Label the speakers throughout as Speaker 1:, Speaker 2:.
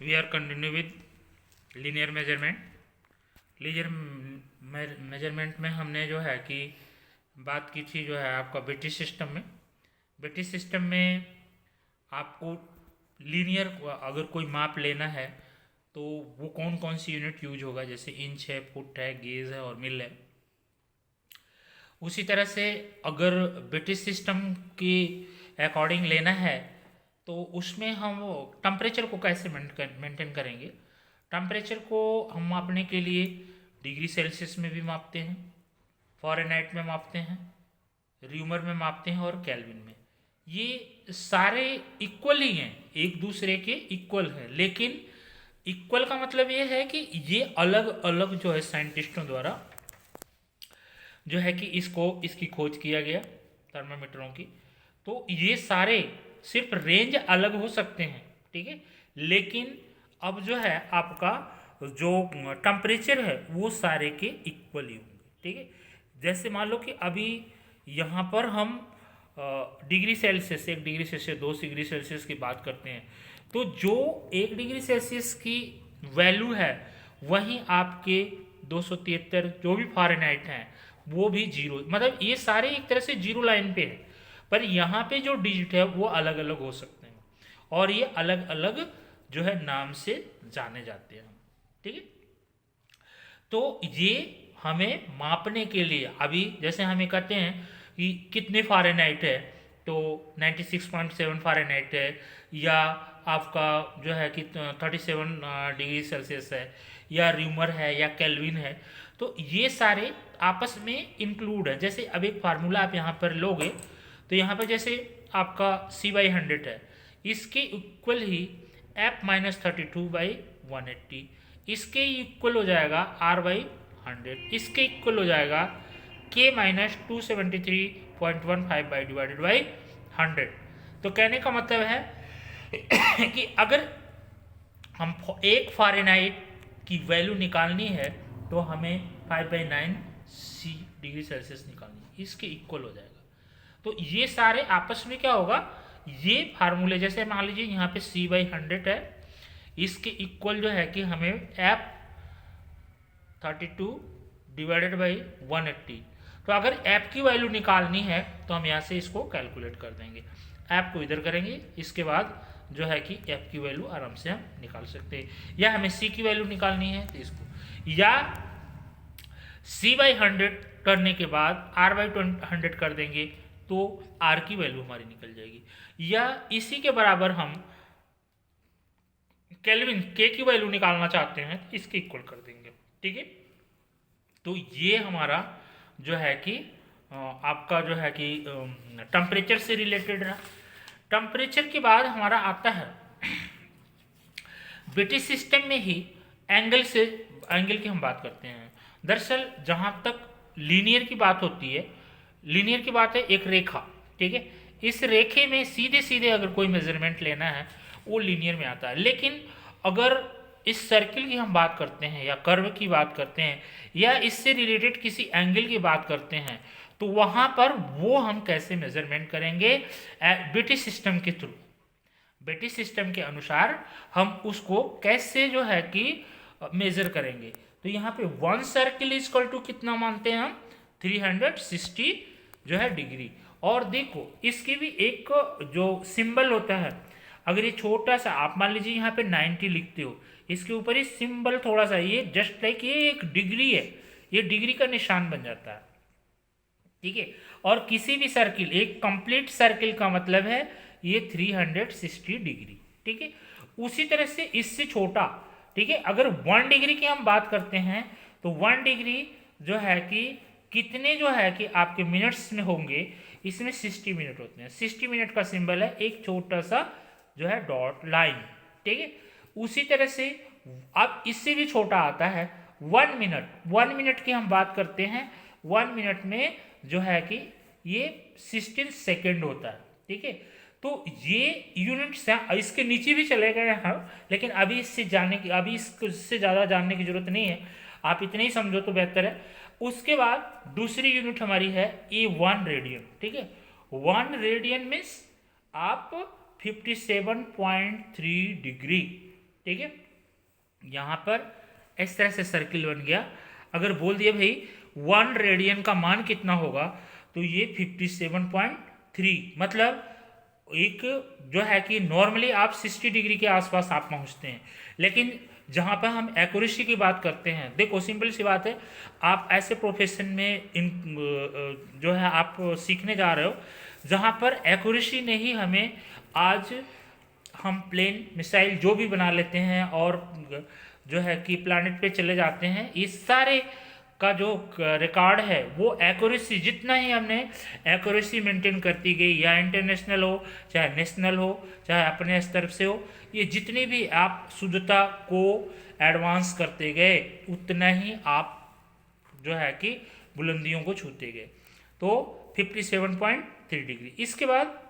Speaker 1: We are continue with linear measurement. Linear measurement में हमने जो है कि बात की थी जो है आपका ब्रिटिश सिस्टम में। ब्रिटिश सिस्टम में आपको लीनियर अगर कोई माप लेना है तो वो कौन कौन सी यूनिट यूज होगा, जैसे इंच है, फुट है, गेज है और मिल है। उसी तरह से अगर ब्रिटिश सिस्टम की अकॉर्डिंग लेना है तो उसमें हम टेम्परेचर को कैसे मेंटेन करेंगे। टेम्परेचर को हम मापने के लिए डिग्री सेल्सियस में भी मापते हैं, फ़ारेनहाइट में मापते हैं, र्यूमर में मापते हैं और केल्विन में। ये सारे इक्वल ही हैं, एक दूसरे के इक्वल हैं, लेकिन इक्वल का मतलब ये है कि ये अलग अलग जो है साइंटिस्टों द्वारा जो है कि इसकी खोज किया गया थर्मामीटरों की। तो ये सारे सिर्फ रेंज अलग हो सकते हैं, ठीक है, लेकिन अब जो है आपका जो टेम्परेचर है वो सारे के इक्वल ही होंगे, ठीक है। जैसे मान लो कि अभी यहाँ पर हम degree Celsius, 1 degree Celsius, 2 degree Celsius की बात करते हैं, तो जो 1 डिग्री सेल्सियस की वैल्यू है वहीं आपके 273 जो भी फ़ारेनहाइट हैं वो भी जीरो, मतलब ये सारे एक तरह से जीरो लाइन पे है, पर यहाँ पे जो डिजिट है वो अलग अलग हो सकते हैं और ये अलग अलग जो है नाम से जाने जाते हैं, ठीक है। तो ये हमें मापने के लिए अभी जैसे हमें कहते हैं कि कितने फ़ारेनहाइट है, तो 96.7 फ़ारेनहाइट है, या आपका जो है कि 37 डिग्री सेल्सियस है, या र्यूमर है, या केल्विन है। तो ये सारे आपस में इंक्लूड है। जैसे अब एक फार्मूला आप यहाँ पर लोगे तो यहाँ पर जैसे आपका C/100 है, इसके इक्वल ही F-32/180, इसके इक्वल हो जाएगा R/100, इसके इक्वल हो जाएगा K-273.15 डिवाइडेड बाई 100। तो कहने का मतलब है कि अगर हम एक फ़ारेनहाइट की वैल्यू निकालनी है तो हमें 5/9 C डिग्री सेल्सियस निकालनी है, इसके इक्वल हो जाएगा। तो ये सारे आपस में क्या होगा, ये फार्मूले जैसे मान लीजिए यहाँ पे C/100 है, इसके इक्वल जो है कि हमें F-32 डिवाइडेड बाई 180। तो अगर ऐप की वैल्यू निकालनी है तो हम यहाँ से इसको कैलकुलेट कर देंगे, ऐप को इधर करेंगे, इसके बाद जो है कि ऐप की वैल्यू आराम से हम निकाल सकते हैं। या हमें C की वैल्यू निकालनी है तो इसको, या C/100 करने के बाद R/100 कर देंगे तो R की वैल्यू हमारी निकल जाएगी। या इसी के बराबर हम केल्विन K की वैल्यू निकालना चाहते हैं तो इसके इक्वल कर देंगे, ठीक है। तो ये हमारा जो है कि आपका जो है कि टेम्परेचर से रिलेटेड रहा। टेम्परेचर के बाद हमारा आता है ब्रिटिश सिस्टम में ही एंगल की हम बात करते हैं। दरअसल जहाँ तक लीनियर की बात होती है, लीनियर की बात है एक रेखा, ठीक है, इस रेखे में सीधे सीधे अगर कोई मेजरमेंट लेना है वो लीनियर में आता है। लेकिन अगर इस सर्किल की हम बात करते हैं या कर्व की बात करते हैं या इससे रिलेटेड किसी एंगल की बात करते हैं तो वहाँ पर वो हम कैसे मेजरमेंट करेंगे, ब्रिटिश सिस्टम के थ्रू। ब्रिटिश सिस्टम के अनुसार हम उसको कैसे जो है कि मेजर करेंगे। तो यहाँ पे 1 सर्किल इक्वल टू कितना मानते हैं हम, 360 जो है डिग्री। और देखो इसकी भी एक जो सिंबल होता है, अगर ये छोटा सा आप मान लीजिए यहाँ पे 90 लिखते हो, इसके ऊपर ये सिंबल थोड़ा सा, ये जस्ट लाइक ये एक डिग्री है, ये डिग्री का निशान बन जाता है, ठीक है। और किसी भी सर्किल, एक कंप्लीट सर्किल का मतलब है ये 360 डिग्री, ठीक है। उसी तरह से इससे छोटा, ठीक है, अगर 1 डिग्री की हम बात करते हैं तो 1 डिग्री जो है कि कितने जो है कि आपके मिनट्स में होंगे, इसमें 60 मिनट होते हैं। 60 मिनट का सिंबल है एक छोटा सा जो है डॉट लाइन, ठीक है। उसी तरह से अब इससे भी छोटा आता है 1 मिनट। 1 मिनट की हम बात करते हैं, 1 मिनट में जो है कि ये 16 सेकेंड होता है, ठीक है। तो ये यूनिट्स हैं, इसके नीचे भी चले गए हैं लेकिन अभी इससे ज़्यादा जानने की जरूरत नहीं है, आप इतने ही समझो तो बेहतर है। उसके बाद दूसरी यूनिट हमारी है A1 रेडियन, ठीक है। 1 रेडियन मीन्स आप 57.3 डिग्री, ठीक है। यहाँ पर इस तरह से सर्किल बन गया। अगर बोल दिया भाई 1 रेडियन का मान कितना होगा, तो ये 57.3, मतलब एक जो है कि नॉर्मली आप 60 डिग्री के आसपास आप पहुंचते हैं, लेकिन जहां पर हम एक्यूरेसी की बात करते हैं, देखो सिंपल सी बात है, आप ऐसे प्रोफेशन में जो है आप सीखने जा रहे हो जहां पर एक्यूरेसी ने ही हमें आज हम प्लेन मिसाइल जो भी बना लेते हैं और जो है कि प्लैनेट पे चले जाते हैं, इस सारे का जो रिकॉर्ड है वो एक्यूरेसी, जितना ही हमने एक्यूरेसी मेंटेन करती गई, या इंटरनेशनल हो चाहे नेशनल हो चाहे अपने स्तर से हो, ये जितनी भी आप शुद्धता को एडवांस करते गए उतना ही आप जो है कि बुलंदियों को छूते गए। तो 57.3 डिग्री। इसके बाद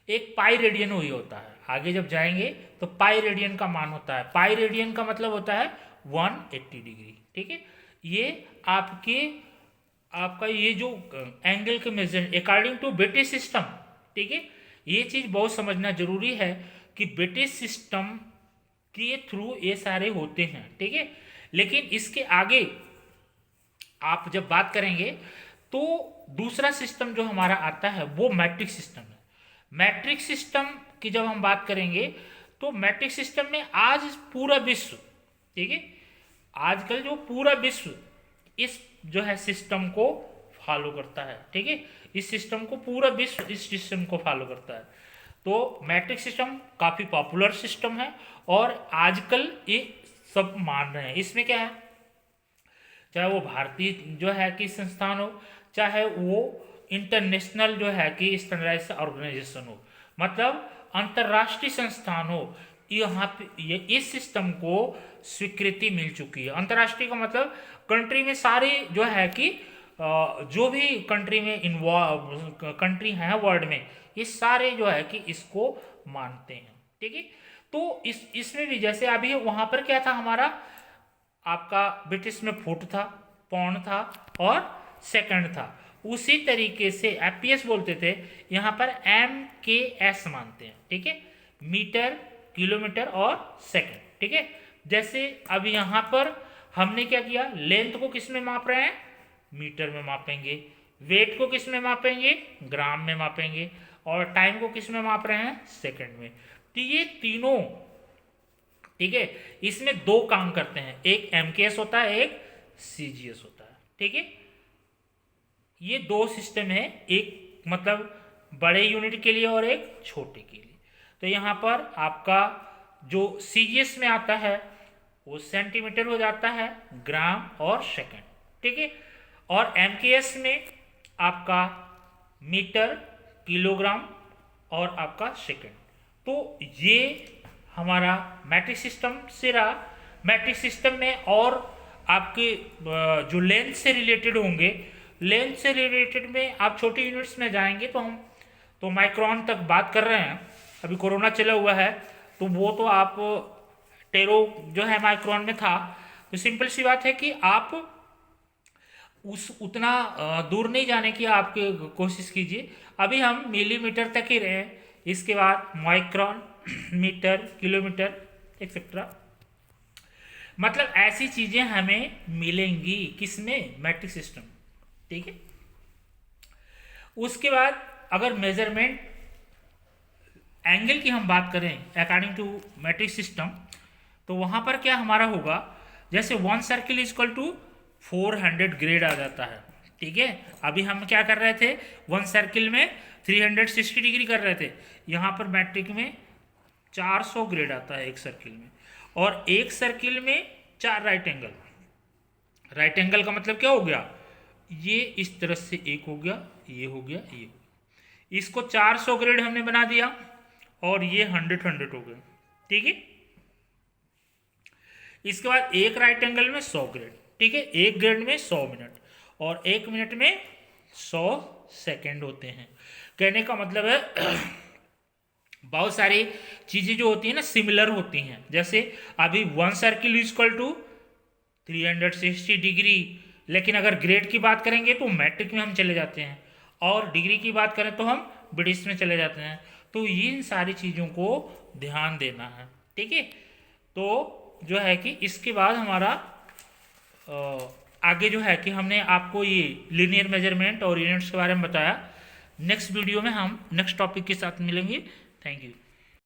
Speaker 1: एक पाई रेडियन हुई होता है, आगे जब जाएंगे तो पाई रेडियन का मान होता है। पाई रेडियन का मतलब होता है 180 डिग्री, ठीक है। ये आपका ये जो एंगल के measure according to British system, ठीक है। ये चीज बहुत समझना जरूरी है कि ब्रिटिश सिस्टम के थ्रू ये सारे होते हैं, ठीक है। लेकिन इसके आगे आप जब बात करेंगे तो दूसरा सिस्टम जो हमारा आता है वो मैट्रिक सिस्टम है। मैट्रिक सिस्टम की जब हम बात करेंगे तो मैट्रिक सिस्टम में आज पूरा विश्व, ठीक है, आजकल जो पूरा विश्व इस जो है सिस्टम को फॉलो करता है, ठीक है। इस सिस्टम को पूरा विश्व इस सिस्टम को फॉलो करता है। तो मैट्रिक सिस्टम काफी पॉपुलर सिस्टम है और आजकल ये सब मान रहे हैं। इसमें क्या है, चाहे वो भारतीय जो है कि संस्थान हो, चाहे वो इंटरनेशनल जो है कि स्टैंडर्डाइज्ड ऑर्गेनाइजेशन हो, मतलब अंतर्राष्ट्रीय संस्थान हो, यहाँ पे ये इस सिस्टम को स्वीकृति मिल चुकी है। अंतर्राष्ट्रीय का मतलब कंट्री में सारे जो है कि जो भी कंट्री में इन्वॉल्व कंट्री हैं वर्ल्ड में, ये सारे जो है कि इसको मानते हैं, ठीक है। तो इसमें भी जैसे अभी वहां पर क्या था हमारा, आपका ब्रिटिश में फुट था, पाउंड था और सेकंड था, उसी तरीके से एफपीएस बोलते थे, यहाँ पर MKS मानते हैं, ठीक है, मीटर, किलोमीटर और सेकंड, ठीक है। जैसे अब यहाँ पर हमने क्या किया, लेंथ को किस में माप रहे हैं, मीटर में मापेंगे, वेट को किस में मापेंगे, ग्राम में मापेंगे, और टाइम को किस में माप रहे हैं, सेकंड में। तो ये तीनों, ठीक है, इसमें दो काम करते हैं, एक MKS होता है, एक CGS होता है, ठीक है। ये दो सिस्टम है, एक मतलब बड़े यूनिट के लिए और एक छोटे के लिए। तो यहाँ पर आपका जो CGS में आता है वो सेंटीमीटर हो जाता है, ग्राम और सेकंड, ठीक है। और MKS में आपका मीटर, किलोग्राम और आपका सेकंड। तो ये हमारा मैट्रिक सिस्टम से रहा। मैट्रिक सिस्टम में और आपके जो लेंथ से रिलेटेड होंगे, लेंथ से रिलेटेड में आप छोटे यूनिट्स में जाएंगे तो हम तो माइक्रोन तक बात कर रहे हैं। अभी कोरोना चला हुआ है तो वो तो आप टेरो जो है माइक्रोन में था। तो सिंपल सी बात है कि आप उतना दूर नहीं जाने की आपकी कोशिश कीजिए। अभी हम मिलीमीटर तक ही रहे, इसके बाद माइक्रोन, मीटर, किलोमीटर एक्सेट्रा, मतलब ऐसी चीजें हमें मिलेंगी किसमें, मैट्रिक सिस्टम, ठीक है। उसके बाद अगर मेजरमेंट एंगल की हम बात करें अकॉर्डिंग टू मैट्रिक सिस्टम, तो वहां पर क्या हमारा होगा, जैसे 1 circle is equal to 400 grade आ जाता है, ठीक है। अभी हम क्या कर रहे थे, 1 सर्किल में 360 डिग्री कर रहे थे, यहाँ पर मैट्रिक में 400 ग्रेड आता है एक सर्किल में, और एक सर्किल में 4 राइट एंगल। राइट एंगल का मतलब क्या हो गया, ये इस तरह से एक हो गया, ये हो गया, ये हो गया, इसको 400 ग्रेड हमने बना दिया, और ये 100 हो गए, ठीक है। इसके बाद एक राइट एंगल में 100 ग्रेड, ठीक है, एक ग्रेड में 100 मिनट, और एक मिनट में 100 सेकेंड होते हैं। कहने का मतलब है बहुत सारी चीजें जो होती है ना सिमिलर होती हैं। जैसे अभी 1 circle is equal to 360 degree, लेकिन अगर ग्रेड की बात करेंगे तो मैट्रिक में हम चले जाते हैं, और डिग्री की बात करें तो हम ब्रिटिश में चले जाते हैं। तो इन सारी चीजों को ध्यान देना है, ठीक है। तो जो है कि इसके बाद हमारा आगे जो है कि हमने आपको ये लीनियर मेजरमेंट और यूनिट्स के बारे में बताया। नेक्स्ट वीडियो में हम नेक्स्ट टॉपिक के साथ मिलेंगे। Thank you.